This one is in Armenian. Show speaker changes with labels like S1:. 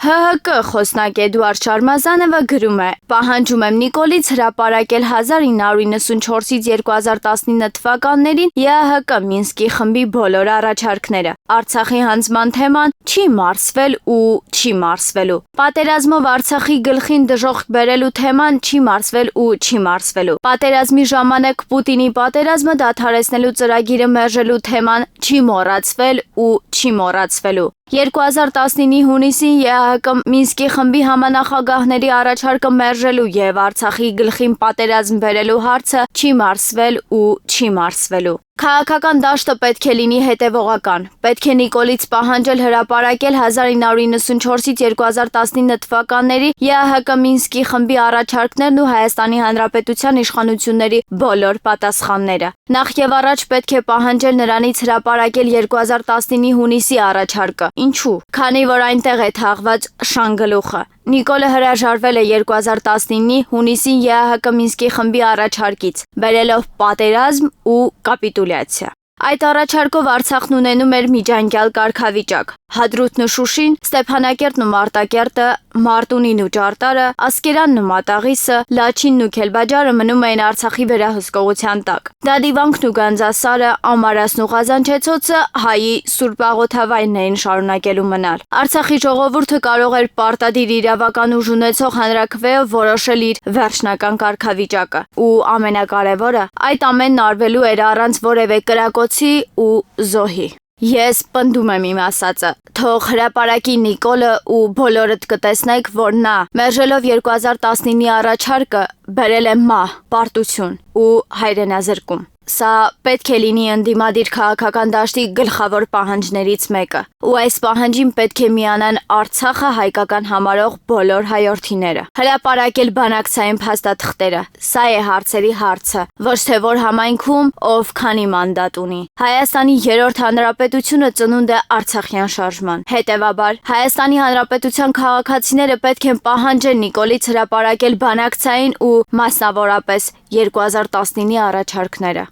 S1: ՀՀԿ խոսնակ Էդուարդ Շարմազանովը գրում է. «Պահանջում եմ Նիկոլից հրապարակել 1994-ից 2019 թվականներին ԵԱՀԿ Մինսկի խմբի բոլոր առաջարկները։ Արցախի հանձնման թեման չի մարսվել ու չի մարսվելու։ Պատերազմով Արցախի գլխին դժոխք բերելու թեման չի մարսվել ու չի մարսվելու։ Պատերազմի ժամանակ Պուտինի պատերազմը դադարեցնելու ծրագիրը մերժելու թեման չի մոռացվել ու չի մոռացվելու։ 2019-ի հունիսին ԵԱՀԿ Մինսկի խմբի համանախագահների առաջարկը մերժելու եւ Արցախի գլխին պատերազմ բերելու հարցը չի մարսվել ու չի մարսվելու։ Քաղաքական դաշտը պետք է լինի հետևողական։ Պետք է Նիկոլից պահանջել հրապարակել 1994-ից 2019 թվականների ԵԱՀԿ Մինսկի խմբի առաջարկներն ու Հայաստանի Հանրապետության իշխանությունների բոլոր պատասխանները։ Նախ եւ առաջ պետք է պահանջել նրանից հրապարակել 2019-ի հունիսի առաջարկը։ Ինչու՞։ Քանի որ այնտեղ է թաղված շանգլուխը։ Նիկոլը հրաժարվել է 2019-ի հունիսին ԵԱՀԿ Մինսկի խմբի առաջարկից, բերելով պատերազմ ու կապիտուլյացիա։ Այդ առաջարկով Արցախն ունենում էր միջանկյալ կարգավիճակ։ Հադրութն ու Շուշին, Ստեփանակերտն ու Մարտակերտը, Մարտունին ու Ճարտարը, Ասկերանն ու Մատաղիսը, Լաչինն ու Քելբաջարը մնում էին Արցախի վերահսկողության տակ։ Դադիվանքն ու Գանձասարը, Ամարասն ու Ղազանչեցոցը հայի Սուրբ Աղոթավայրն էին շարունակելու մնալ։ Արցախի ժողովուրդը կարող էր պարտադիր իրավական ուժ ունեցող հանրաքվեով որոշել իր վերջնական կարգավիճակը։ Ու ամենակարևորը, այդ ամենն արվելու էր առանց որևէ կրակոցի ու զոհի։ Ես պնդում եմ իմ ասածը, թող հրապարակի Նիկոլը ու բոլորդ կտեսնեք, որ նա մերժելով 2019-ի առաջարկը բերել է մահ, պարտություն ու հայրենազրկում։ Սա պետք է լինի ընդդիմադիր քաղաքական դաշտի գլխավոր պահանջներից մեկը, ու այս պահանջին պետք է միանան Արցախը հայկական համարող բոլոր հայրենիները։ Հրապարակել բանակցային փաստաթղթերը, սա է հարցերի հարցը, ոչ թե որ համայնքում ով քանի մանդատ ունի։ Հայաստանի 3-րդ հանրապետությունը ծնունդ է Արցախյան շարժման։ Հետևաբար, Հայաստանի Հանրապետության քաղաքացիները պետք են պահանջեն Նիկոլից հրապարակել բանակցային ու մասնավորապես 2019-ի առաջարկները։